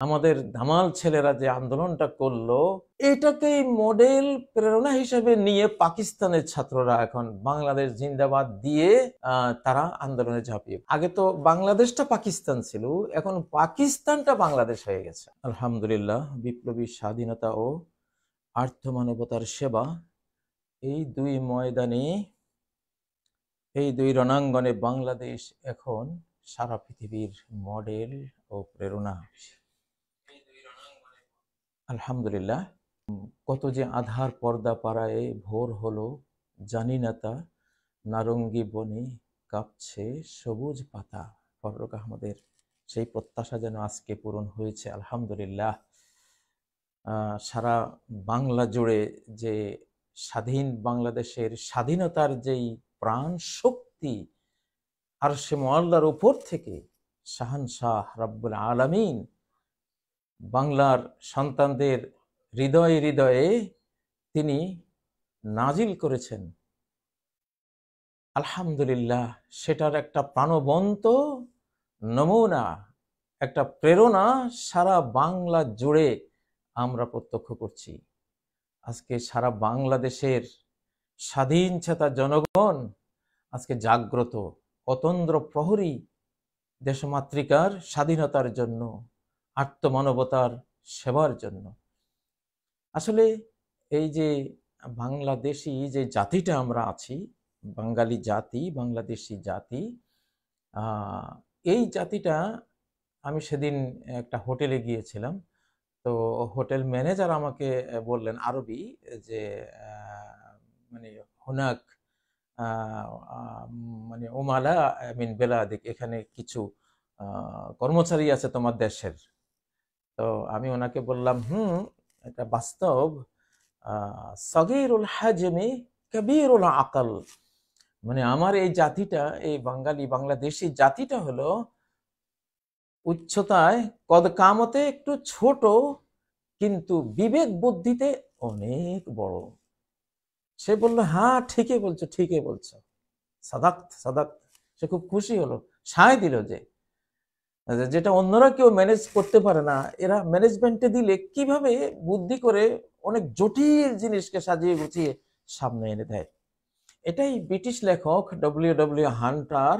আমাদের ধামাল ছেলেরা যে আন্দোলনটা করলো, এটাকেই মডেল প্রেরণা হিসেবে নিয়ে পাকিস্তানের ছাত্ররা এখন বাংলাদেশ জিন্দাবাদ দিয়ে তারা আন্দোলনে ঝাঁপিয়ে। আগে তো বাংলাদেশটা পাকিস্তান ছিল, এখন পাকিস্তানটা বাংলাদেশ হয়ে গেছে। আলহামদুলিল্লাহ, বিপ্লবী স্বাধীনতা ও আর্থমানবতার সেবা, এই দুই ময়দানে, এই দুই রণাঙ্গনে বাংলাদেশ এখন সারা পৃথিবীর মডেল ও প্রেরণা। আলহামদুলিল্লাহ, কত যে আধার পর্দা পাড়ায় ভোর হলো, জানি না তা নারঙ্গী বনে কাঁপছে সবুজ পাতা। ফররুখ আহমদের সেই প্রত্যাশা যেন আজকে পূরণ হয়েছে আলহামদুলিল্লাহ। সারা বাংলা জুড়ে যে স্বাধীন বাংলাদেশের স্বাধীনতার যেই প্রাণ শক্তি আরশে মুআল্লার উপর থেকে শাহানশাহ রাব্বুল আলামিন বাংলার সন্তানদের হৃদয়ে হৃদয়ে তিনি নাজিল করেছেন, আলহামদুলিল্লাহ, সেটার একটা প্রাণবন্ত নমুনা, একটা প্রেরণা সারা বাংলা জুড়ে আমরা প্রত্যক্ষ করছি। আজকে সারা বাংলাদেশের স্বাধীন চেতা জনগণ আজকে জাগ্রত, অতন্দ্র প্রহরী দেশমাতৃকার স্বাধীনতার জন্য, আত্মমানবতার সেবার জন্য। আসলে এই যে বাংলাদেশি যে জাতিটা আমরা আছি, বাঙালি জাতি, বাংলাদেশি জাতি, এই জাতিটা, আমি সেদিন একটা হোটেলে গিয়েছিলাম, তো হোটেল ম্যানেজার আমাকে বললেন আরবি যে মানে হুনাক মানে ওমালা মিন বেলাদিক, এখানে কিছু কর্মচারী আছে তোমার দেশের। তো আমি ওনাকে বললাম, এটা বাস্তব, সগীরুল হাজমি কবীরুল আকল, মানে আমার এই জাতিটা, এই বাঙালি বাংলাদেশি জাতিটা হলো উচ্চতায় কদ কামতে একটু ছোট, কিন্তু বিবেক বুদ্ধিতে অনেক বড়। সে বললো, হ্যাঁ ঠিকই বলছো, ঠিকই বলছো, সাদাক সাদাক। সে খুব খুশি হলো, সায় দিল যে যেটা অন্যরা কেউ ম্যানেজ করতে পারে না, এরা ম্যানেজমেন্টে দিলে কিভাবে বুদ্ধি করে অনেক জটিল জিনিসকে সাজিয়ে গুছিয়ে সামনে এনে দেয়। এটাই ব্রিটিশ লেখক ডব্লিউ হান্টার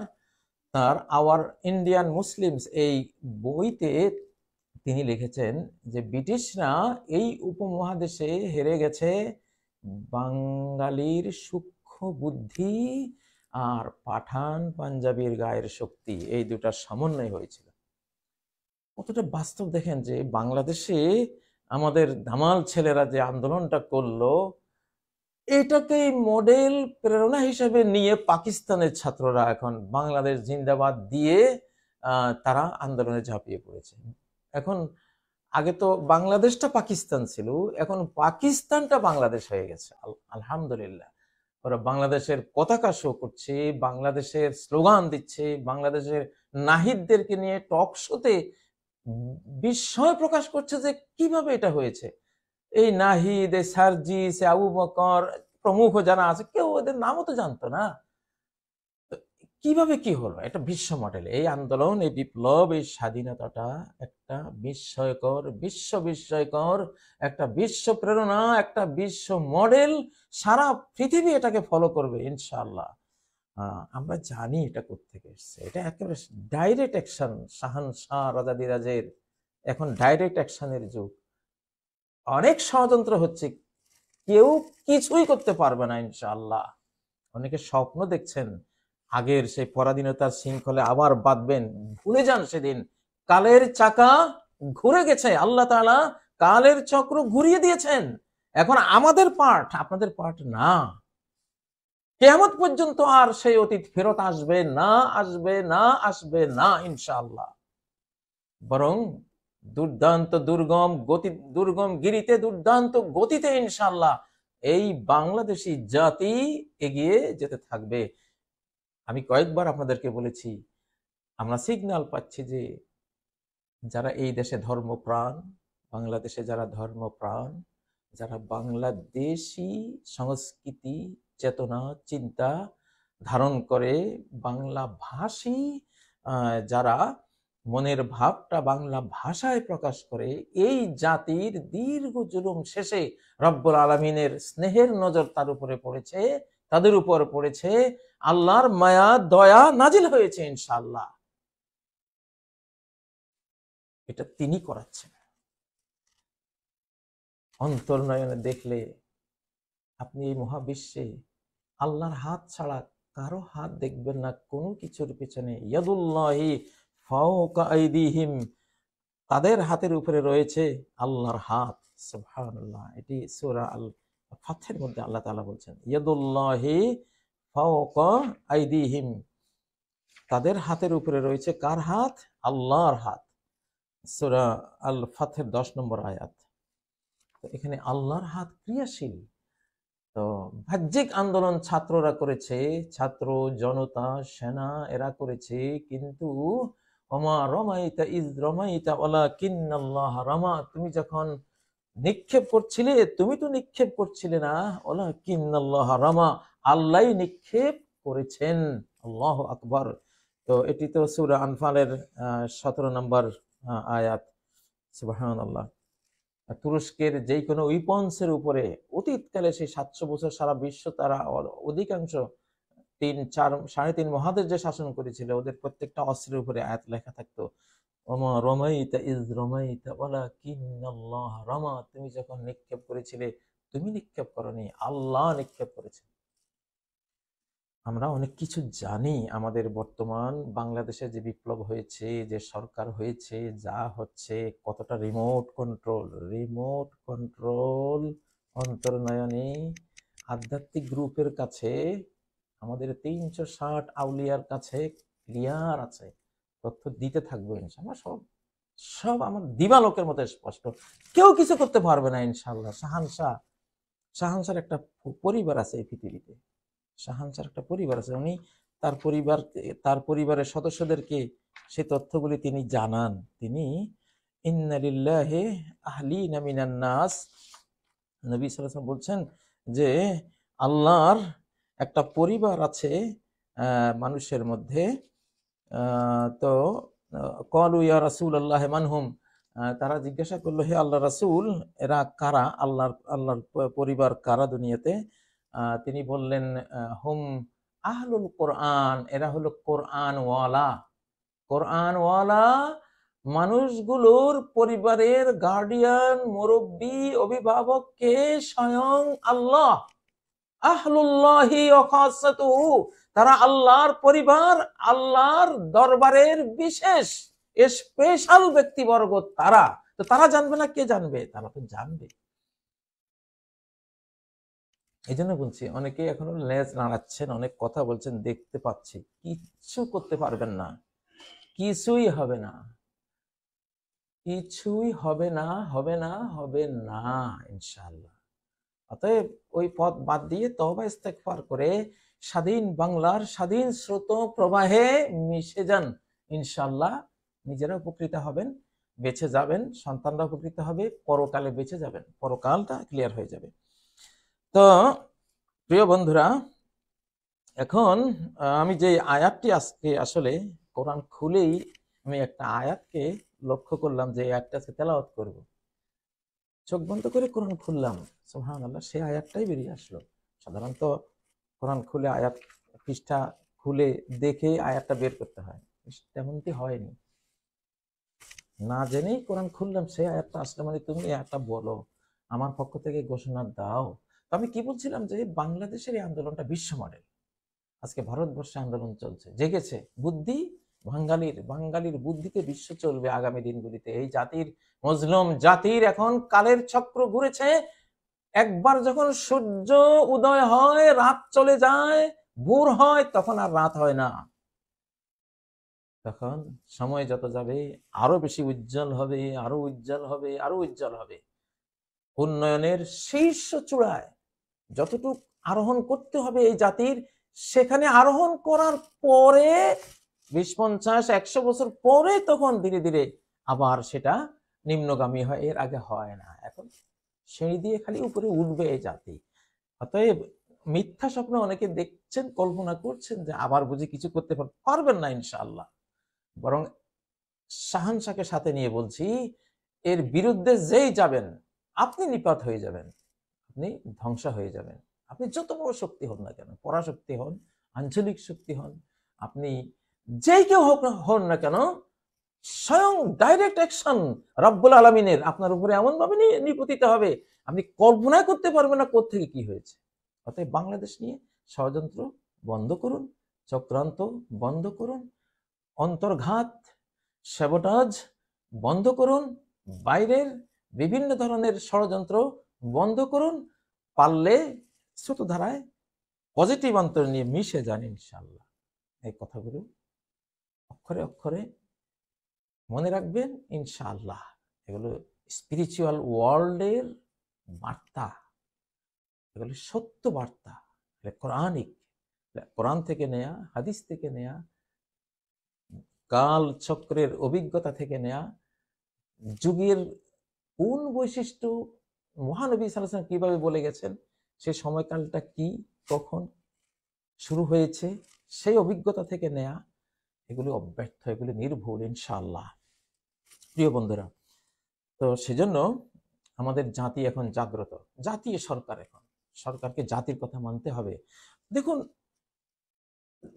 তার আওয়ার ইন্ডিয়ান মুসলিমস এই বইতে তিনি লিখেছেন যে ব্রিটিশরা এই উপমহাদেশে হেরে গেছে বাঙালির সূক্ষ্ম বুদ্ধি আর পাঠান পাঞ্জাবির গায়ের শক্তি, এই দুটার সমন্বয় হয়েছিল। কতটা বাস্তব দেখেন যে বাংলাদেশে আমাদের ধামাল ছেলেরা যে আন্দোলনটা করলো, এটাকেই মডেল প্রেরণা হিসেবে নিয়ে পাকিস্তানের ছাত্ররা এখন বাংলাদেশ জিন্দাবাদ দিয়ে তারা আন্দোলনে ঝাঁপিয়ে পড়েছে। এখন আগে তো বাংলাদেশটা পাকিস্তান ছিল, এখন পাকিস্তানটা বাংলাদেশ হয়ে গেছে। আলহামদুলিল্লাহ, ওরা বাংলাদেশের পতাকা শো করছে, বাংলাদেশের স্লোগান দিচ্ছে, বাংলাদেশের নাহিদদেরকে নিয়ে টক শোতে বিস্ময় প্রকাশ করছে যে কিভাবে এটা হয়েছে। এই নাহিদ, এই সার্জিস, আবু বকর প্রমুখ যারা আছে, কেউ ওদের নামও তো জানতো না। কিভাবে কি হলো? এটা বিশ্ব মডেল। এই আন্দোলন, এই বিপ্লব, এই স্বাধীনতাটা একটা বিস্ময়কর, বিস্ময়কর একটা বিশ্ব প্রেরণা, একটা বিশ্ব মডেল। সারা পৃথিবী এটাকে ফলো করবে ইনশাআল্লাহ। আমরা জানি এটা কোত্থেকে এসছে। এটা একেবারে ডাইরেক্ট অ্যাকশন, শাহানশাহ রাজাদিরাজের এখন ডাইরেক্ট অ্যাকশনের যুগ। অনেক ষড়যন্ত্র হচ্ছে, কেউ কিছুই করতে পারবে না ইনশাআল্লাহ। অনেকে স্বপ্ন দেখছেন আগের সেই পরাধীনতার শৃঙ্খলে আবার বাঁধবেন, ভুলে যান সেদিন। কালের চাকা ঘুরে গেছে, আল্লাহ তাআলা কালের চক্র ঘুরিয়ে দিয়েছেন। এখন আমাদের পার্ট, আপনাদের পার্ট না। কিয়ামত পর্যন্ত আর সেই অতীত ফেরত আসবে না, আসবে না, আসবে না ইনশাআল্লাহ। বরং দুর্দান্ত দুর্গম গিরিতে দুর্দান্ত গতিতে ইনশাআল্লাহ এই বাংলাদেশি জাতি এগিয়ে যেতে থাকবে। আমি কয়েকবার আপনাদেরকে বলেছি, আমরা সিগন্যাল পাচ্ছি যে যারা এই দেশে ধর্মপ্রাণ, বাংলাদেশে যারা ধর্মপ্রাণ, যারা বাংলাদেশি সংস্কৃতি, চেতনা, চিন্তা ধারণ করে, বাংলা ভাষী যারা মনের ভাবটা বাংলা ভাষায় প্রকাশ করে এই জাতির দীর্ঘ জুলুম শেষে রব্বুল আলামিনের স্নেহের নজর তার উপরে পড়েছে, তাদের উপর পড়েছে, আল্লাহর মায়া দয়া নাজিল হয়েছে ইনশাআল্লাহ। এটা তিনি করাচ্ছেন। অন্তর্নয়নে দেখলে আপনি এই মহাবিশ্বে আল্লাহর হাত ছাড়া কারো হাত দেখবেন না কোনো কিছুর পেছনে। ইয়াদুল্লাহি ফাওকা আইদিহিম, তাদের হাতের উপরে রয়েছে আল্লাহর হাত। সুবহানাল্লাহ। এটি সূরা আল ফাথের মধ্যে আল্লাহ তাআলা বলছেন ইয়াদুল্লাহি ফাওকা আইদিহিম, তাদের হাতের উপরে রয়েছে কার হাত? আল্লাহর হাত। সূরা আল ফাথের 10 নম্বর আয়াত। তো এখানে আল্লাহর হাত ক্রিয়াশীল। তো বাহ্যিক আন্দোলন ছাত্ররা করেছে, ছাত্র জনতা সেনা এরা করেছে, কিন্তু ওমা রমাইতা ইজ রমাইতা ওয়ালাকিন্নাল্লাহ রামা, তুমি যখন নিক্ষেপ করছিলে তুমি তো নিক্ষেপ করছিলে না, ওয়ালাকিন্নাল্লাহ রামা, আল্লাহই নিক্ষেপ করেছেন। আল্লাহু আকবার। তো এটি তো সূরা আনফালের 17 নম্বর আয়াত। সুবহানাল্লাহ। তুরস্কের যে কোনো উইপন্সের উপরে অতীতকালে সেই 700 বছর সারা বিশ্ব তারা অধিকাংশ 3-4-3.5 মহাদেশ যে শাসন করেছিল, ওদের প্রত্যেকটা অস্ত্রের উপরে আয়াত লেখা থাকতো ওমা রমাইতা ইজ রমাইতা ওয়ালাকিন্নাল্লাহ রামা, তুমি যখন নিক্ষেপ করেছিলে তুমি নিক্ষেপ করনি, আল্লাহ নিক্ষেপ করেছেন। আমরা অনেক কিছু জানি। আমাদের বর্তমান বাংলাদেশে যে বিপ্লব হয়েছে, যে সরকার হয়েছে, যা হচ্ছে, কতটা রিমোট কন্ট্রোল অন্তর্নয়নে আধ্যাত্মিক গ্রুপের কাছে, আমাদের 360 আউলিয়ার কাছে ক্লিয়ার আছে। তথ্য দিতে থাকবো ইনশাআল্লাহ। সব আমার দিবালোকের মতো স্পষ্ট, কেউ কিছু করতে পারবে না ইনশাআল্লাহ। শাহানশার একটা পরিবার আছে এই পৃথিবীতে। শাহানশার একটা পরিবার আছে, উনি তার পরিবারের সদস্যদেরকে সেই তথ্যগুলি তিনি জানান। তিনি ইন্না লিল্লাহি আহলিনা মিনান নাস, নবী সাল্লাল্লাহু আলাইহি ওয়াসাল্লাম বলছেন যে আল্লাহর একটা পরিবার আছে মানুষের মধ্যে। তো ক্বালু ইয়া রাসূলুল্লাহ মানহুম, তারা জিজ্ঞাসা করলো হে আল্লাহ রাসূল, এরা কারা? আল্লাহর পরিবার কারা দুনিয়াতে? তিনি বললেন হুম আহলুল কোরআন, এরা হলো কোরআনওয়ালা মানুষগুলোর পরিবারের গার্ডিয়ান, মুরব্বী, অভিভাবককে স্বয়ং আল্লাহ। আহলুল্লাহি ওয়া খাসাতুহু, তারা আল্লাহর পরিবার, আল্লাহর দরবারের বিশেষ স্পেশাল ব্যক্তিবর্গ তারা। তো তারা জানবে না, কে জানবে? তারা তো জানবে। এই জন্য বলছি, অনেকে এখনো লেজ নাড়াচ্ছেন, অনেক কথা বলছেন, দেখতে পাচ্ছি, কিচ্ছু করতে পারবেন না, কিছুই হবে না, কিছুই হবে না, হবে না, হবে না ইনশাআল্লাহ। অতএব ওই পথ বাদ দিয়ে তওবা ইস্তেগফার করে স্বাধীন বাংলার স্বাধীন স্রোত প্রবাহে মিশে যান ইনশাআল্লাহ। নিজেরা উপকৃত হবেন, বেঁচে যাবেন, সন্তানরা উপকৃত হবে, পরকালে বেঁচে যাবেন, পরকালটা ক্লিয়ার হয়ে যাবে। তো প্রিয় বন্ধুরা, এখন আমি যে আয়াতটি আজকে আসলে কোরআন খুলেই আমি একটা আয়াতকে লক্ষ্য করলাম যে আয়াতটা আজকে তেলাওয়াত করব। চোখ বন্ধ করে কোরআন খুললাম, সুবহানাল্লাহ, সেই আয়াতটাই বেরিয়ে আসলো। সাধারণত কোরআন খুলে আয়াত পৃষ্ঠা খুলে দেখে আয়াতটা বের করতে হয়, তেমনটি হয়নি। না জেনেই কোরআন খুললাম, সেই আয়াতটা আসলে মানে তুমি এই আয়াতটা বলো, আমার পক্ষ থেকে ঘোষণা দাও। তো আমি কি বলছিলাম যে বাংলাদেশের এই আন্দোলনটা বিশ্ব মডেল। আজকে ভারতবর্ষে আন্দোলন চলছে, জেগেছে বুদ্ধি, বাঙালির বুদ্ধিতে বিশ্ব চলবে আগামী দিনগুলিতে। এই জাতির, মজলুম জাতির এখন কালের চক্র ঘুরেছে। একবার যখন সূর্য উদয় হয়, রাত চলে যায়, ভোর হয়, তখন আর রাত হয় না। তখন সময় যত যাবে আরো বেশি উজ্জ্বল হবে, আরো উজ্জ্বল হবে, আরো উজ্জ্বল হবে। উন্নয়নের শীর্ষ চূড়ায় যতটুকু আরোহণ করতে হবে এই জাতির, সেখানে আরোহণ করার পরে 20-50-100 বছর পরে তখন ধীরে ধীরে আবার সেটা নিম্নগামী হয়, এর আগে হয় না। এখন সিঁড়ি দিয়ে খালি উপরে উঠবে এই জাতি। অতএব মিথ্যা স্বপ্ন অনেকে দেখছেন, কল্পনা করছেন যে আবার বুঝি কিছু করতে পারবেন না ইনশাআল্লাহ। বরং শাহানশাকে সাথে নিয়ে বলছি, এর বিরুদ্ধে যেই যাবেন আপনি নিপাত হয়ে যাবেন, আপনি ধ্বংস হয়ে যাবেন। আপনি যত বড় শক্তি হন না কেন, পরাশক্তি হন, আঞ্চলিক শক্তি হন, আপনি যেই কেউ হন না কেন, স্বয়ং ডাইরেক্ট অ্যাকশন রব্বুল আলামিনের আপনার উপরে এমন ভাবে নিপতিত হবে, আপনি কল্পনা করতে পারবেন না কোত্থেকে কি হয়েছে। অতএব বাংলাদেশ নিয়ে ষড়যন্ত্র বন্ধ করুন, চক্রান্ত বন্ধ করুন, অন্তর্ঘাত স্যাবোটাজ বন্ধ করুন, বাইরের বিভিন্ন ধরনের ষড়যন্ত্র বন্ধ করুন। পারলে ছোট ধারায় পজিটিভ অন্তর নিয়ে মিশে যান ইনশাআল্লাহ। এই কথাগুলো অক্ষরে অক্ষরে মনে রাখবেন ইনশাআল্লাহ। এগুলো স্পিরিচুয়াল ওয়ার্ল্ডের বার্তা, এগুলো সত্য বার্তা, কোরআনিক, কোরআন থেকে নেয়া, হাদিস থেকে নেয়া, কাল চক্রের অভিজ্ঞতা থেকে নেয়া, যুগের কোন বৈশিষ্ট্য মহানবী সাল্লাল্লাহু আলাইহি ওয়াসাল্লাম কিভাবে বলে গেছেন, সেই সময়কালটা কি, কখন শুরু হয়েছে, সেই অভিজ্ঞতা থেকে নেয়া, এগুলি অব্যর্থ, এগুলি নির্ভুল ইনশাআল্লাহ। প্রিয় বন্ধুরা, তো সেজন্য আমাদের জাতি এখন জাগ্রত, জাতীয় সরকার, এখন সরকারকে জাতির কথা মানতে হবে। দেখুন,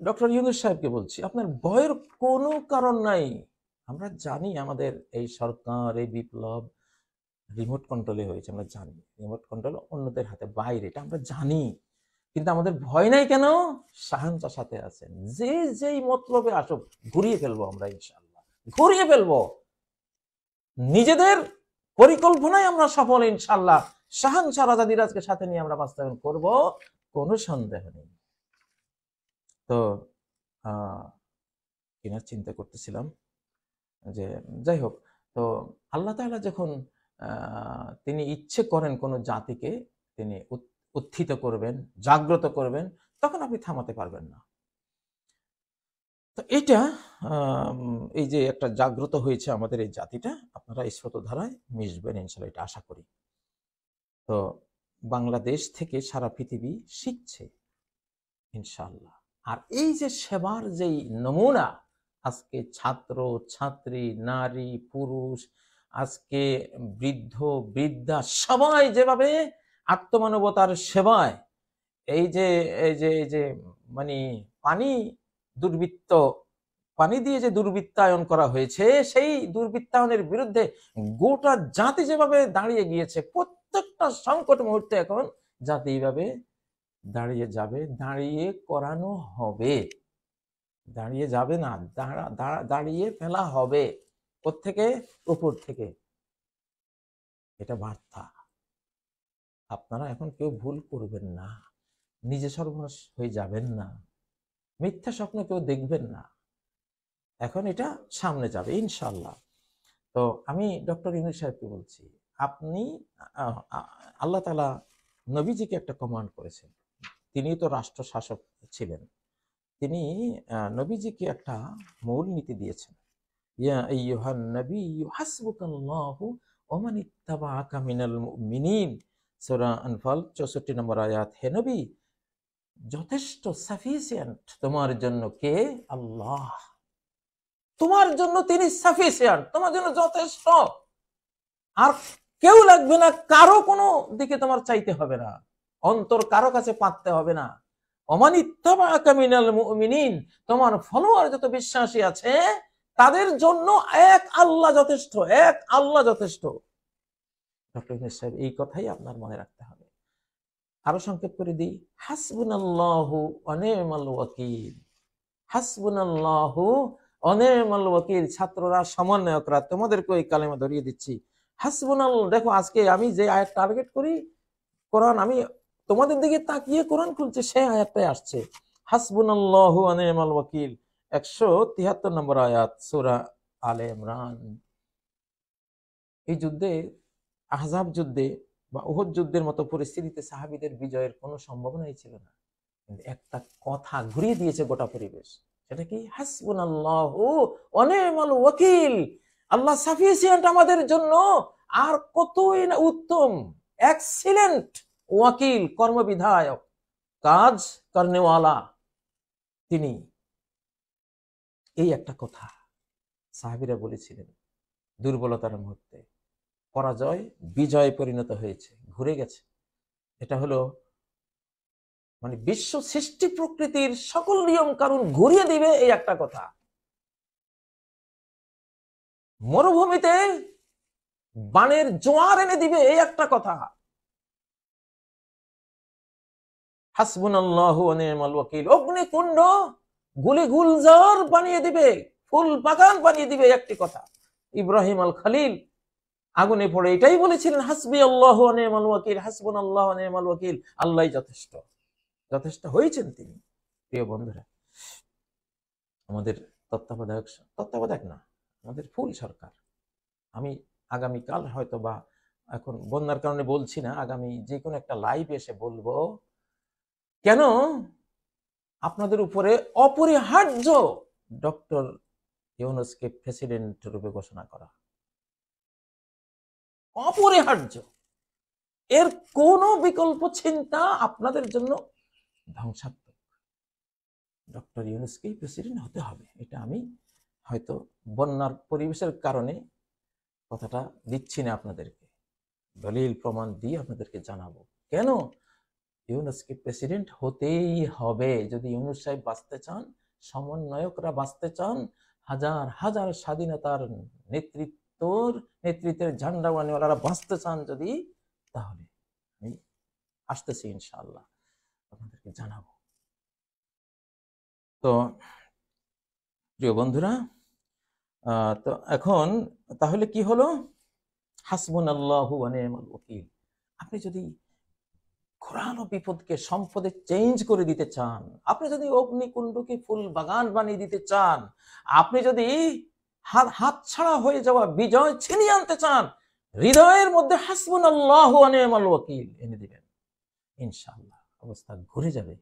ডক্টর ইউনূস সাহেবকে বলছি, আপনার ভয়ের কোনো কারণ নাই। আমরা জানি আমাদের এই সরকার, এই বিপ্লব রিমোট কন্ট্রোলে হয়েছে, আমরা জানি রিমোট কন্ট্রোল অন্যদের হাতে, বাইরে, এটা আমরা জানি। কিন্তু আমাদের ভয় নাই কেন? শাহানশাহ সাথে আছেন, যে যেই মতলবে আসুক ঘুরিয়ে ফেলবো আমরা ইনশাআল্লাহ, ঘুরিয়ে ফেলবো। নিজেদের পরিকল্পনায় আমরা সফল ইনশাআল্লাহ। শাহানশাহ রাজা দিরাজকে সাথে নিয়ে আমরা বাস্তবায়ন করব, কোনো সন্দেহ নেই। তো কিনা চিন্তা করতেছিলাম যে, যাই হোক, তো আল্লাহ তাআলা যখন তিনি ইচ্ছে করেন কোন জাতিকে তিনি উত্থিত করবেন, জাগ্রত করবেন, তখন আপনি থামাতে পারবেন না। তো এটা এই যে একটা জাগ্রত হয়েছে আমাদের এই জাতিটা, আপনারা এই স্রোতধারায় মিশবেন ইনশাআল্লাহ, এটা আশা করি। তো বাংলাদেশ থেকে সারা পৃথিবী শিখছে ইনশাআল্লাহ। আর এই যে সেবার যেই নমুনা, আজকে ছাত্র ছাত্রী, নারী পুরুষ, আজকে বৃদ্ধ বৃদ্ধা, সবাই যেভাবে আত্মমানবতার সেবায়, এই যে মানে পানি দুর্বৃত্ত, পানি দিয়ে যে দুর্বৃত্তায়ন করা হয়েছে, সেই দুর্বৃত্তায়নের বিরুদ্ধে গোটা জাতি যেভাবে দাঁড়িয়ে গিয়েছে, প্রত্যেকটা সংকট মুহূর্তে এখন জাতি এইভাবে দাঁড়িয়ে যাবে, দাঁড়িয়ে করানো হবে, দাঁড়িয়ে যাবে না, দাঁড়িয়ে ফেলা হবে। কোত্থেকে? উপর থেকে। এটা বার্তা। আপনারা এখন কেউ ভুল করবেন না, নিজে সর্বনাশ হয়ে যাবেন না, মিথ্যা স্বপ্ন কেউ দেখবেন না। এখন এটা সামনে যাবে ইনশাআল্লাহ। তো আমি ডক্টর ইউনূস সাহেবকে বলছি, আপনি আল্লাহ তাআলা নবীজিকে একটা কমান্ড করেছেন, তিনি তো রাষ্ট্র শাসক ছিলেন, তিনি নবীজিকে একটা মূল নীতি দিয়েছেন, ইয়া আইয়ুহান নাবিয়্যু হাসবুকাল্লাহু ওয়া মান ইত্তাবাআকা মিনাল মুমিনিন, সূরা আনফাল 64 নম্বর আয়াত। হে নবী, যথেষ্ট, সাফিসিয়েন্ট তোমার জন্য কে? আল্লাহ। তোমার জন্য তিনি সাফিসিয়েন্ট, তোমার জন্য যথেষ্ট, আর কেউ লাগবে না, কারো কোনো দিকে তোমার চাইতে হবে না, অন্তর কারো কাছে পাততে হবে না। ওমান ইত্তাবাআকা মিনাল মুমিনিন, তোমার ফলোয়ার যত বিশ্বাসী আছে তাদের জন্য এক আল্লাহ যথেষ্ট, এক আল্লাহ যথেষ্ট। ডক্টর ইউনূস সাহেব, এই কথাই আপনার মনে রাখতে হবে। আরো সংক্ষেপ করে দিই, হাসবুনাল্লাহু ওয়া নি'মাল ওয়াকিল, হাসবুনাল্লাহু ওয়া নি'মাল ওয়াকিল। ছাত্ররা, সমন্বয়করা, তোমাদেরকে ওই কালেমা ধরিয়ে দিচ্ছি, হাসবুনাল্লাহ। দেখো, আজকে আমি যে আয়াত টার্গেট করি, কোরআন, আমি তোমাদের দিকে তাকিয়ে কোরআন খুলছে, সেই আয়াতটাই আসছে, হাসবুনাল্লাহু ওয়া নি'মাল ওয়াকিল, 173 নম্বর আয়াত, সূরা আলে ইমরান। এই যুদ্ধে, আহজাব যুদ্ধে বা উহুদ যুদ্ধের মতো পরিস্থিতিতে সাহাবীদের বিজয়ের কোনো সম্ভাবনাই ছিল না, কিন্তু একটা কথা ঘুরিয়ে দিয়েছে গোটা পরিবেশ। সেটা কি? হাসবুনাল্লাহু ওয়া নি'মাল ওয়াকিল, আল্লাহ সাফিসিয়েন্ট আমাদের জন্য, আর কতই না উত্তম, এক্সিলেন্ট ওয়াকিল, কর্মবিধায়ক, কাজ করনেওয়ালা তিনি। এই একটা কথা, সাহাবীরা বলেছিলেন দুর্বলতার মুহূর্তে পরাজয় বিজয়ে পরিণত হয়েছে, ঘুরে গেছে। এটা হলো মানে বিশ্ব সৃষ্টি প্রকৃতির সকল নিয়ম কানুন ঘুরিয়ে দিবে এই একটা কথা। মরুভূমিতে বানের জোয়ার এনে দিবে এই একটা কথা। হাসবুনাল্লাহু ওয়া নি'মাল ওয়াকিল। অগ্নিকুণ্ড গুলি গুলজার বানিয়ে দিবে, ফুল বাগান বানিয়ে দিবে একটি কথা। ইব্রাহিম আল খলিল আগুনে পড়ে এটাই বলেছিলেন, হাসবি আল্লাহু ওয়া নি'মাল ওয়াকিল, হাসবুনাল্লাহু ওয়া নি'মাল ওয়াকিল। আল্লাহই যথেষ্ট, যথেষ্ট হয়েছেন তিনি। প্রিয় বন্ধুরা, আমাদের তত্ত্বাবধায়ক না, আমাদের ফুল সরকার। আমি আগামীকাল হয়তো বা, এখন বন্যার কারণে বলছি না, আগামী যে কোনো একটা লাইভ এসে বলবো কেন আপনাদের উপরে অপরিহার্য ডক্টর ইউনূসকে প্রেসিডেন্ট রূপে ঘোষণা করা। অপরিহার্য, এর কোনো বিকল্প চিন্তা আপনাদের জন্য ধ্বংসাত্মক। ডক্টর ইউনূসকেই প্রেসিডেন্ট হতে হবে, এটা আমি হয়তো বন্যার পরিবেশের কারণে কথাটা দিচ্ছি না আপনাদেরকে, দলিল প্রমাণ দিয়ে আপনাদেরকে জানাবো কেন ইউনূসকে প্রেসিডেন্ট হতেই হবে। যদি ইউনূস সাহেব বাঁচতে চান, সমন্বয়করা বাঁচতে চান, হাজার হাজার স্বাধীনতার নেতৃত্বের ঝান্ডাওয়ানিওয়ালারা বাঁচতে চান যদি, তাহলে আমি আসতেছি ইনশাআল্লাহ, আপনাদেরকে জানাবো। তো প্রিয় বন্ধুরা, তো এখন তাহলে কি হলো? হাসবুনাল্লাহু ওয়া নি'মাল ওয়াকিল। আপনি যদি ঘোরানো বিপদকে সম্পদে চেঞ্জ করে দিতে চান, আপনি যদি অগ্নিকুণ্ডকে ফুল বাগান বানিয়ে দিতে চান, আপনি যদি হাত ছাড়া হয়ে যাওয়া বিজয় ছিনিয়ে আনতে চান, হৃদয়ের মধ্যে হাসবুনাল্লাহু ওয়া নি'মাল ওয়াকিল এনে দিবেন, ইনশাআল্লাহ অবস্থা ঘুরে যাবে।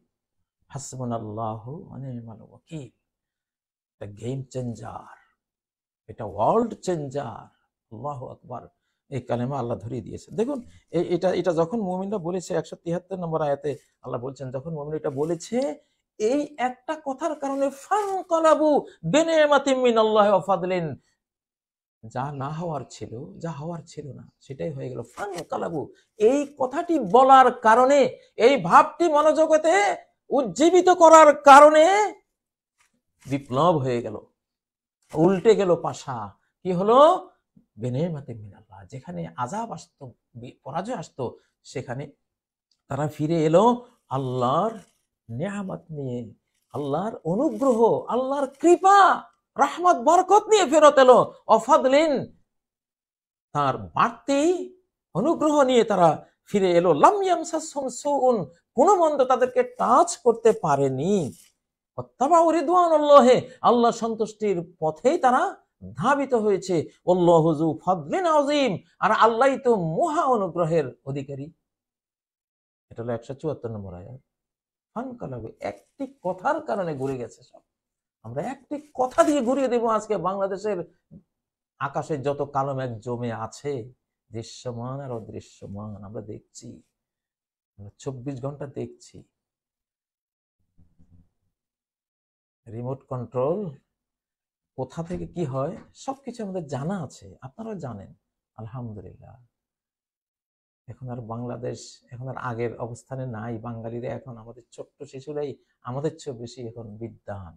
হাসবুনাল্লাহু ওয়া নি'মাল ওয়াকিল, এটা গেম চেঞ্জার, এটা ওয়ার্ল্ড চেঞ্জার। আল্লাহু আকবার। এই কালেমা আল্লাহ ধরিয়ে দিয়েছে। দেখুন এটা যখন মুমিনরা বলেছে, 173 নম্বর আয়াতে আল্লাহ বলছেন, যখন মুমিন এটা বলেছে, এই একটা কথার কারণে ফানকালাবু বিনিমাতিম মিনাল্লাহি ওয়া ফাদলিন, যা না হওয়ার ছিল, যা হওয়ার ছিল না সেটাই হয়ে গেল। ফানকালাবু, এই কথাটি বলার কারণে, এই ভাবটি মনোজগতে উজ্জীবিত করার কারণে বিপ্লব হয়ে গেল, উল্টে গেল পাশা। কি হলো? বিনিমাতিম মিনাল্লাহ, যেখানে আযাব আসতো, পরাজয় আসতো, সেখানে তারা ফিরে এলো আল্লাহর নিয়ামত নিয়ে, আল্লাহর অনুগ্রহ, আল্লাহর কৃপা, রহমত, বরকত নিয়ে ফেরত এলো। অফাদলিন, তার বাড়তি অনুগ্রহ নিয়ে তারা ফিরে এলো। লাম ইয়ামসাসহুম সুউন, কোনো মন্দ তাদেরকে টাচ করতে পারেনি। ওয়াত্তাবাউ রিদওয়ানাল্লাহি, আল্লাহ সন্তুষ্টির পথেই তারা ধাবিত হয়েছে। আল্লাহু যু ফাদলিন আযীম, আর আল্লাহই তো মহা অনুগ্রহের অধিকারী। এটা হলো 174 নম্বর আয়াত। ফানকালাবু, একটি কথার কারণে ঘুরে গেছে সব। আমরা একটি কথা দিয়ে ঘুরিয়ে দেব আজকে বাংলাদেশের আকাশে যত কালো মেঘ জমে আছে, দৃশ্যমান আর অদৃশ্যমান, আমরা দেখছি, 24 ঘন্টা দেখছি। রিমোট কন্ট্রোল কোথা থেকে কি হয় সবকিছু আমাদের জানা আছে, আপনারা জানেন আলহামদুলিল্লাহ। এখন আর বাংলাদেশ এখন আর আগের অবস্থানে নাই। বাঙালিরা এখন, আমাদের ছোট্ট শিশুরাই আমাদের চেয়ে বেশি এখন বিদ্বান,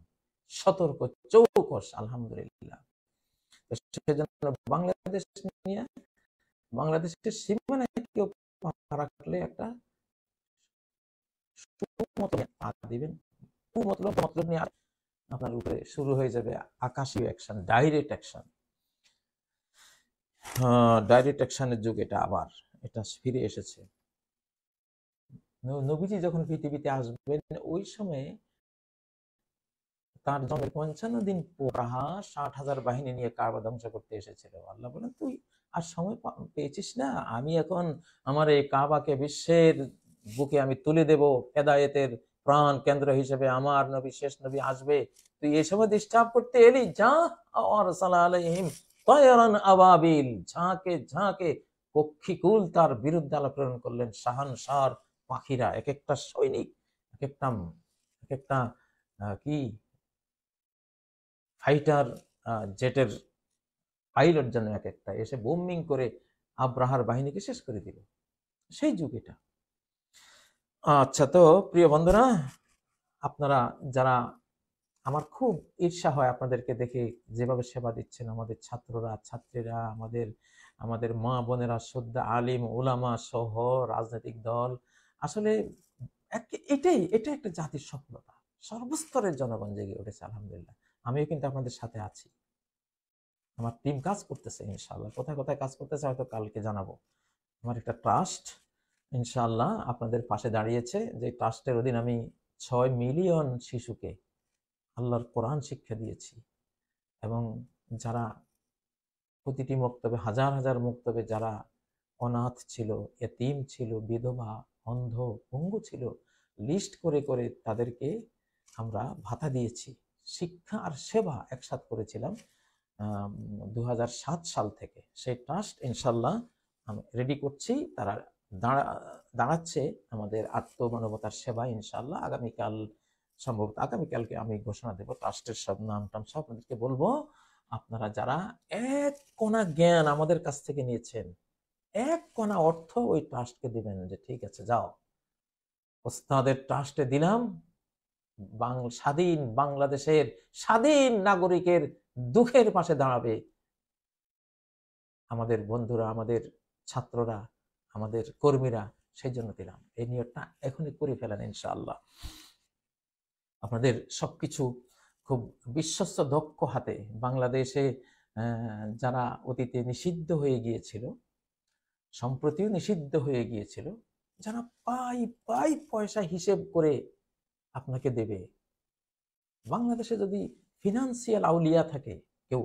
সতর্ক, চৌকস, আলহামদুলিল্লাহ। সেজন্য বাংলাদেশ নিয়ে, বাংলাদেশের সীমানায় কেউ পা রাখলে একটা দিবেন, মতলব নিয়ে আপনার উপরে শুরু হয়ে যাবে আকাশীয় অ্যাকশন, ডাইরেক্ট অ্যাকশন। ডাইরেক্ট অ্যাকশনের যুগ এটা, আবার এটা ফিরে এসেছে। নবীজি যখন পৃথিবীতে আসবেন, ওই সময়ে তার জন্মের 55 দিন পর 60,000 বাহিনী নিয়ে কাবা ধ্বংস করতে এসেছিল। আল্লাহ বলেন, তুই আর সময় পেয়েছিস না? আমি এখন আমার এই কাবাকে বিশ্বের বুকে আমি তুলে দেব, হেদায়েতের প্রাণ কেন্দ্র হিসেবে আমার নবী, শেষ নবী আসবে। তুই এই সময় ডিস্টার্ব করতে এলি? যা, আরসালা আলাইহিম তায়রান আবাবিল, ঝাঁকে ঝাঁকে পক্ষীকুল তার বিরুদ্ধে আল্লাহ প্রেরণ করলেন। শাহানশার পাখিরা, এক একটা সৈনিক, এক একটা কি ফাইটার জেটের পাইলট যেন এক একটা এসে বোমিং করে আব্রাহার বাহিনীকে শেষ করে দিল। সেই যুগ এটা। আচ্ছা, তো প্রিয় বন্ধুরা, আপনারা যারা, আমার খুব ঈর্ষা হয় আপনাদেরকে দেখে, যেভাবে সেবা দিচ্ছেন আমাদের ছাত্ররা, ছাত্রীরা, আমাদের আমাদের মা বোনেরা, শ্রদ্ধা আলিম ওলামা সহ রাজনৈতিক দল। আসলে এটা একটা জাতির সফলতা। সর্বস্তরের জনগণ জেগে উঠেছে, আলহামদুলিল্লাহ। আমিও কিন্তু আপনাদের সাথে আছি। আমার টিম কাজ করতেছে ইনশাআল্লাহ। কোথায় কোথায় কাজ করতেছে হয়তো কালকে জানাবো। আমার একটা ট্রাস্ট ইনশাআল্লাহ আপনাদের পাশে দাঁড়িয়েছে, যে ট্রাস্টের অধীন আমি 6 মিলিয়ন শিশুকে আল্লাহর কোরআন শিক্ষা দিয়েছি। এবং যারা প্রতিটি মক্তবে, হাজার হাজার মক্তবে যারা অনাথ ছিল, এতিম ছিল, বিধবা, অন্ধ, পঙ্গু ছিল, লিস্ট করে করে তাদেরকে আমরা ভাতা দিয়েছি। শিক্ষা আর সেবা একসাথ করেছিলাম 2007 সাল থেকে। সেই ট্রাস্ট ইনশাল্লাহ আমি রেডি করছি। তারা দাঁড়াচ্ছে আমাদের আত্মমানবতার সেবা ইনশাল্লাহ। আগামীকাল, সম্ভবত আগামীকালকে আমি ঘোষণা দেব, ট্রাস্টের সব নাম টাম সব আপনাদেরকে বলবো। আপনারা যারা এক কণা জ্ঞান আমাদের কাছ থেকে নিয়েছেন, এক কণা অর্থ ওই ট্রাস্টকে দিবেন, যে ঠিক আছে যাও ওস্তাদের ট্রাস্টে দিলাম, স্বাধীন বাংলাদেশের স্বাধীন নাগরিকের দুঃখের পাশে দাঁড়াবে আমাদের বন্ধুরা, আমাদের ছাত্ররা, আমাদের কর্মীরা। সেই জন্য দিলাম। এই নিয়তটা এখনই করে ফেলেন ইনশাআল্লাহ। আপনাদের সবকিছু খুব বিশ্বস্ত দক্ষ হাতে। বাংলাদেশে যারা অতীতে নিষিদ্ধ হয়ে গিয়েছিল, সম্প্রতিও নিষিদ্ধ হয়ে গিয়েছিল, যারা পাই পাই পয়সা হিসেব করে আপনাকে দেবে। বাংলাদেশে যদি ফিনান্সিয়াল আউলিয়া থাকে কেউ,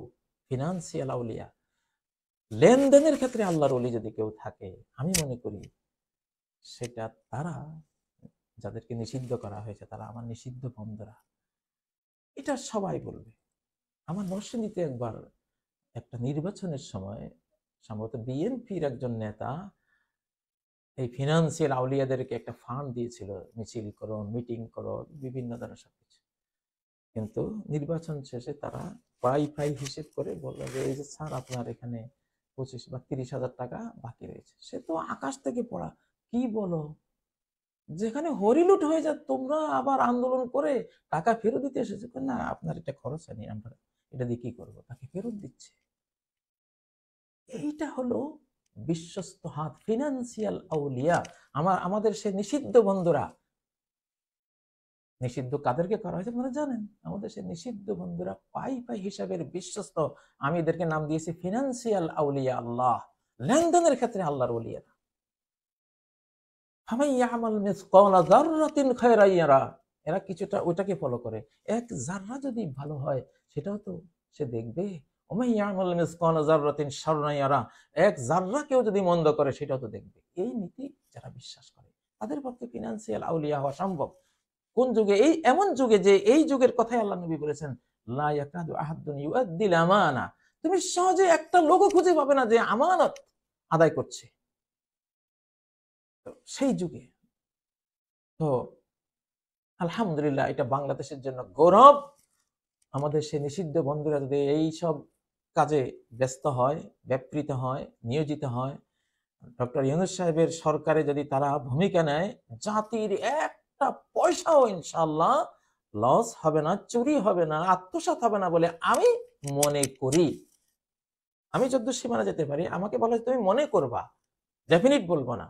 ফিনান্সিয়াল আউলিয়া, লেনদেনের ক্ষেত্রে আল্লাহর ওলি যদি কেউ থাকে, আমি মনে করি সেটা তারা, যাদেরকে নিষিদ্ধ করা হয়েছে, তারা আমার নিষিদ্ধ বন্ধুরা। এটা সবাই বলবে। আমার নরসিংদীতে একবার একটা নির্বাচনের সময় সম্ভবত বিএনপির একজন নেতা এই ফিনান্সিয়াল আউলিয়াদেরকে একটা ফান্ড দিয়েছিল, মিছিল করো, মিটিং করো, বিভিন্ন ধরনের সবকিছু। কিন্তু নির্বাচন শেষে তারা পাই পাই হিসেব করে বললো যে এই যে স্যার আপনার এখানে 25 বা 30,000 টাকা বাকি রয়েছে। সে তো আকাশ থেকে পড়া। কি বলো, যেখানে হরিলুট হয়ে যায় তোমরা আবার আন্দোলন করে টাকা ফেরত দিতে এসেছে? না, আপনার এটা খরচ হয়নি, আমরা এটা দিয়ে কি করবো, তাকে ফেরত দিচ্ছে। এইটা হলো বিশ্বস্ত হাত, ফিনান্সিয়াল আউলিয়া। আমাদের সে নিষিদ্ধ বন্ধুরা। নিষিদ্ধ কাদেরকে করা হয়েছে আপনারা জানেন? আমাদের সে নিষিদ্ধ বন্ধুরা পাই পাই হিসাবের বিশ্বস্ত। আমি এদেরকে নাম দিয়েছি ফিনান্সিয়াল আউলিয়া আল্লাহ। লেনদেনের ক্ষেত্রে আল্লাহর ওলিয়ারা। এরা কিছুটা ওইটাকে ফলো করে। এক জাররা যদি ভালো হয় সেটাও তো সে দেখবে। এক জাররা কেউ যদি মন্দ করে সেটাও তো দেখবে। এই নীতি যারা বিশ্বাস করে তাদের পক্ষে ফিনান্সিয়াল আউলিয়া হওয়া সম্ভব। কোন যুগে? এই এমন যুগে, যে এই যুগের কথাই আল্লাহ নবী বলেছেন, লা ইয়াকাদু আহাদুন ইউআদ্দিল আমানা। তুমি সহজে একটা লোকও খুঁজে পাবে না যে আমানত আদায় করছে। সেই যুগে তো আলহামদুলিল্লাহ, এটা বাংলাদেশের জন্য গৌরব। আমাদের সে নিষিদ্ধ বন্ধুরা যদি এই সব কাজে ব্যস্ত হয়, ব্যাপৃত হয়, নিয়োজিত হয়, ডক্টর ইউনূস সাহেবের সরকারে যদি তারা ভূমিকা নেয়, জাতির একটা পয়সাও ইনশাআল্লাহ লস হবে না, চুরি হবে না, আত্মসাৎ হবে না বলে আমি মনে করি। আমি যদ্দূর সীমানা যেতে পারি, আমাকে বলা তুমি মনে করবা, ডেফিনিট বলবো না।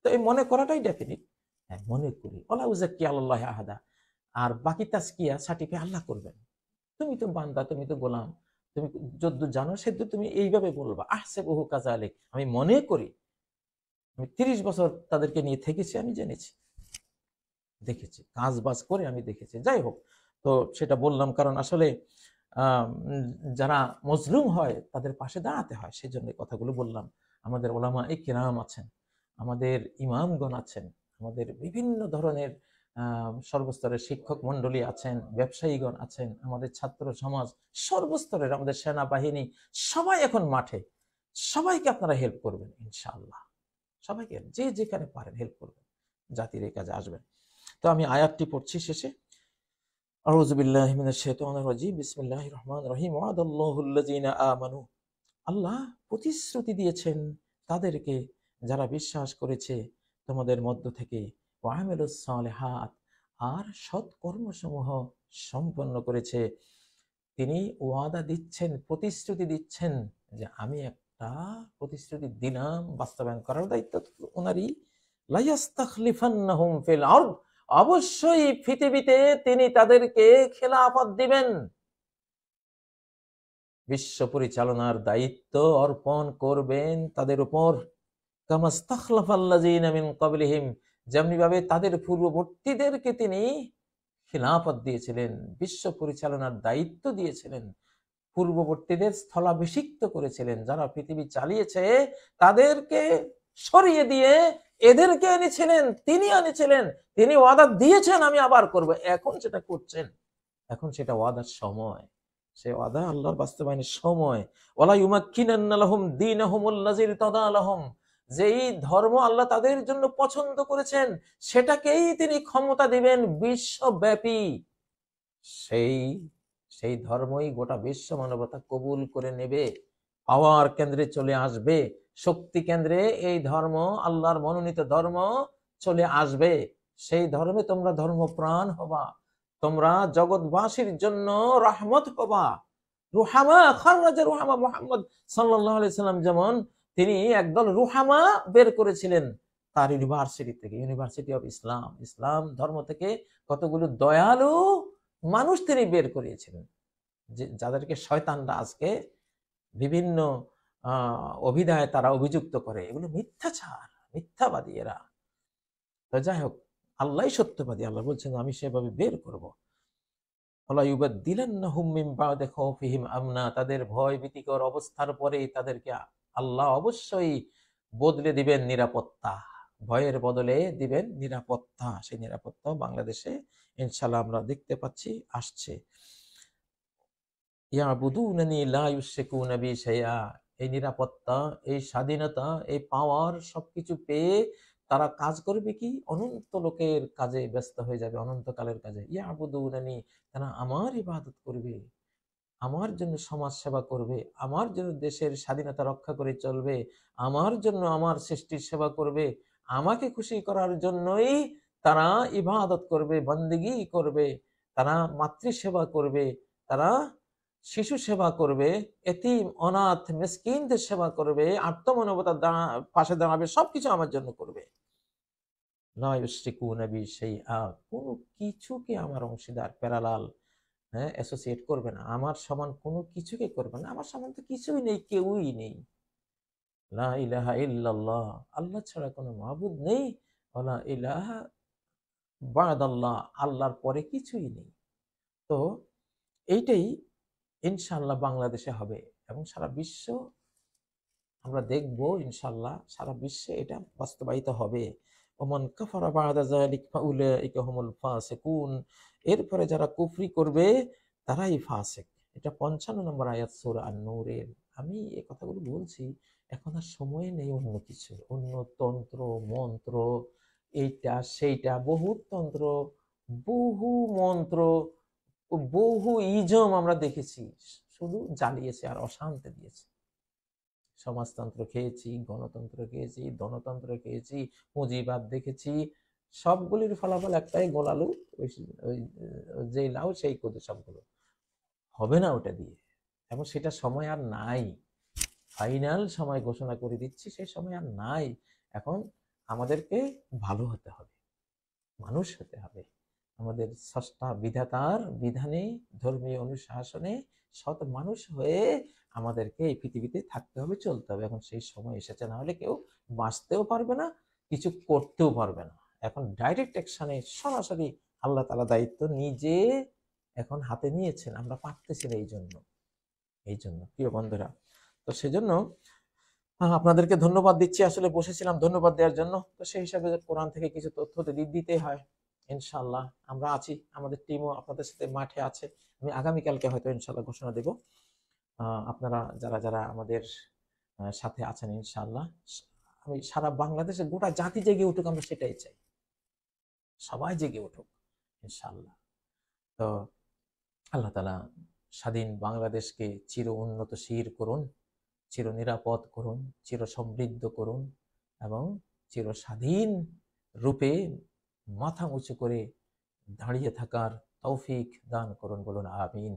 তো এই মনে করাটাই ডেফিনিট। হ্যাঁ, মনে করি। ওলা উযাক্কি আলাল্লাহি আহাদা। আর বাকি তাজকিয়া সার্টিফাই আল্লাহ করবেন। তুমি তো বান্দা, তুমি তো গোলাম, তুমি যদ্দূর জানো সেদ্দূর তুমি এইভাবে বলবা, আহসিবুহু কাযালিক। আমি মনে করি। আমি 30 বছর তাদেরকে নিয়ে থেকেছি, আমি জেনেছি, দেখেছি, কাজ বাজ করে আমি দেখেছি। যাই হোক, তো সেটা বললাম কারণ আসলে যারা মজলুম হয় তাদের পাশে দাঁড়াতে হয়, সেই জন্য কথাগুলো বললাম। আমাদের ওলামায়ে কিরাম আছেন, আমাদের ইমামগণ আছেন, আমাদের বিভিন্ন ধরনের সর্বস্তরের শিক্ষক মন্ডলী আছেন, ব্যবসায়ীগণ আছেন, আমাদের ছাত্র সমাজ, সর্বস্তরের আমাদের সেনাবাহিনী, সবাই এখন মাঠে। সবাইকে আপনারা হেল্প করবেন ইনশাআল্লাহ। সবাইকে যে যেখানে পারেন হেল্প করবেন, জাতির এই কাজে আসবেন। তো আমি আয়াতটি পড়ছি শেষে। আউযু বিল্লাহি মিনাশ শাইতানির রাজিম বিসমিল্লাহির রহমানির রহিম ওয়াদাল্লাহুল্লাযিনা আমানু আল্লাহ প্রতিশ্রুতি দিয়েছেন তাদেরকে যারা বিশ্বাস করেছে তোমাদের মধ্য থেকে ওয়ামিলুস সালিহাত আর সৎ কর্মসমূহ সম্পন্ন করেছে। তিনি ওয়াদা দিচ্ছেন, প্রতিশ্রুতি দিচ্ছেন যে আমি একটা প্রতিশ্রুতি দিলাম, বাস্তবায়ন করার দায়িত্ব ওনারই। লাইয়াস্তাখলিফান্নাহুম ফিল আরদ, অবশ্যই পৃথিবীতে তিনি তাদেরকে খেলাফত দিবেন, বিশ্ব পরিচালনার দায়িত্ব অর্পণ করবেন তাদের উপর। কামাস্তাখলাফাল্লাযিনা মিন ক্বাবলিহিম, যেমনি ভাবে তাদের পূর্ববর্তীদেরকে তিনি খিলাফত দিয়েছিলেন, বিশ্ব পরিচালনার দায়িত্ব দিয়েছিলেন, পূর্ববর্তীদের স্থলাভিষিক্ত করেছিলেন, যারা পৃথিবী চালিয়েছে তাদেরকে সরিয়ে দিয়ে এদেরকে এনেছিলেন, তিনি আনেছিলেন, তিনি ওয়াদা দিয়েছেন আমি আবার করব, এখন সেটা করছেন, এখন সেটা ওয়াদার সময়, সে ওয়াদা আল্লাহর বাস্তবায়নের সময়। ওয়ালা ইউমাক্কিনান্না লাহুম দীনাহুমুল্লাযী ইরতাদা লাহুম, যেই ধর্ম আল্লাহ তাদের জন্য পছন্দ করেছেন সেটাকেই তিনি ক্ষমতা দিবেন বিশ্বব্যাপী। সেই সেই ধর্মই গোটা বিশ্ব মানবতা কবুল করে নেবে, পাওয়ার কেন্দ্রে চলে আসবে, শক্তি কেন্দ্রে এই ধর্ম, আল্লাহর মনোনীত ধর্ম চলে আসবে। সেই ধর্মে তোমরা ধর্মপ্রাণ হবা, তোমরা জগৎবাসীর জন্য রহমত হবা। রুহামা খাররাজা রুহামা, মুহাম্মদ সাল্লাল্লাহু আলাইহি সাল্লাম যেমন তিনি একদল রুহামা বের করেছিলেন তার ইউনিভার্সিটি থেকে, ইউনিভার্সিটি অফ ইসলাম, ইসলাম ধর্ম থেকে কতগুলো দয়ালু মানুষ তিনি বের করিয়েছিলেন, যাদেরকে শয়তানরা আজকে বিভিন্ন অভিধায় তারা অভিযুক্ত করে, এগুলো মিথ্যাচার, মিথ্যাবাদী এরা। তো যাই হোক, আল্লাহ সত্যবাদী, আল্লাহ বলছেন আমি সেভাবে বের করব। তাদের ভয় ভীতিকর অবস্থার পরে তাদেরকে আল্লাহ অবশ্যই বদলে দিবেন নিরাপত্তা, ভয়ের বদলে দিবেন নিরাপত্তা। সেই নিরাপত্তা বাংলাদেশে ইনশাআল্লাহ আমরা দেখতে পাচ্ছি আসছে। ইয়াবুদুনানি লা ইউশরিকুনা বি শাইআ, এই নিরাপত্তা, এই স্বাধীনতা, এই পাওয়ার সবকিছু পেয়ে তারা কাজ করবে কি? অনন্ত লোকের কাজে ব্যস্ত হয়ে যাবে, অনন্তকালের কাজে। ইয়াবুদুনানি, তারা আমার ইবাদত করবে, আমার জন্য সমাজ সেবা করবে, আমার জন্য দেশের স্বাধীনতা রক্ষা করে চলবে, আমার জন্য আমার সৃষ্টির সেবা করবে, আমাকে খুশি করার জন্যই তারা ইবাদত করবে, বন্দেগী করবে, তারা মাতৃসেবা করবে, তারা শিশু সেবা করবে, এতিম অনাথ মিসকিনদের সেবা করবে, আত্মমানবতার পাশে দাঁড়াবে, সবকিছু আমার জন্য করবে। লা ইউশরিকুনা বি শাইআ, কোনো কিছুকে আমার অংশীদার, প্যারালাল, অ্যাসোসিয়েট করবে না, আমার সমান কোনো কিছুকে করবে না, আমার সমান তো কিছুই নেই, কেউই নেই। লা ইলাহা ইল্লাল্লাহ, আল্লাহ ছাড়া কোনো মাবুদ নেই। ওয়ালা ইলাহা বা'দাল্লাহ, আল্লাহর পরে কিছুই নেই। তো এইটাই ইনশাআল্লাহ বাংলাদেশে হবে এবং সারা বিশ্ব আমরা দেখব, ইনশাআল্লাহ সারা বিশ্বে এটা বাস্তবায়িত হবে। ওমান কাফারা বা'দা যালিকা ফাউলাইকা হুমুল ফাসিকুন, এরপরে যারা কুফরি করবে তারাই ফাসিক। এটা 55 নম্বর আয়াত সূরা আন-নূরের। আমি এই কথাগুলো বলছি, এখন আর সময় নেই অন্য কিছু, অন্য তন্ত্র মন্ত্র, এইটা সেইটা, বহু তন্ত্র, বহু মন্ত্র, বহু ইজম আমরা দেখেছি, শুধু জ্বালিয়েছে আর অশান্তি দিয়েছে। সমাজতন্ত্র খেয়েছি, গণতন্ত্র খেয়েছি, ধনতন্ত্র খেয়েছি, পুঁজিবাদ দেখেছি, সবগুলির ফলাফল একটাই, গোলালু, যে লাউ সেই কদু, সবগুলো হবে না ওটা দিয়ে। এবং সেটা সময় আর নাই, ফাইনাল সময় ঘোষণা করে দিচ্ছি, সেই সময় আর নাই। এখন আমাদেরকে ভালো হতে হবে, মানুষ হতে হবে, আমাদের স্রষ্টা বিধাতার বিধানে, ধর্মীয় অনুশাসনে সৎ মানুষ হয়ে আমাদেরকে এই পৃথিবীতে থাকতে হবে, চলতে হবে। এখন সেই সময় এসেছে, না হলে কেউ বাঁচতেও পারবে না, কিছু করতেও পারবে না। এখন ডাইরেক্ট অ্যাকশনে সরাসরি আল্লাহ তাআলা দায়িত্ব নিজে এখন হাতে নিয়েছেন, আমরা পারতেছি না। এই জন্য প্রিয় বন্ধুরা, তো সেজন্য আপনাদেরকে ধন্যবাদ দিচ্ছি। আসলে বসেছিলাম ধন্যবাদ দেওয়ার জন্য, তো সেই হিসাবে কোরআন থেকে কিছু তথ্য দিতে হয়। ইনশাআল্লাহ আমরা আছি, আমাদের টিমও আপনাদের সাথে মাঠে আছে। আমি আগামীকালকে হয়তো ইনশাআল্লাহ ঘোষণা দেব। আপনারা যারা যারা আমাদের সাথে আছেন, ইনশাআল্লাহ আমি সারা বাংলাদেশে গোটা জাতি জেগে উঠুক, আমরা সেটাই চাই, সবাই জেগে উঠুক ইনশাআল্লাহ। তো আল্লাহ তাআলা স্বাধীন বাংলাদেশকে চির উন্নতশীল করুন, চির নিরাপদ করুন, চির সমৃদ্ধ করুন এবং চির স্বাধীন রূপে মাথা উঁচু করে দাঁড়িয়ে থাকার তৌফিক দান করুন, বলুন আমিন।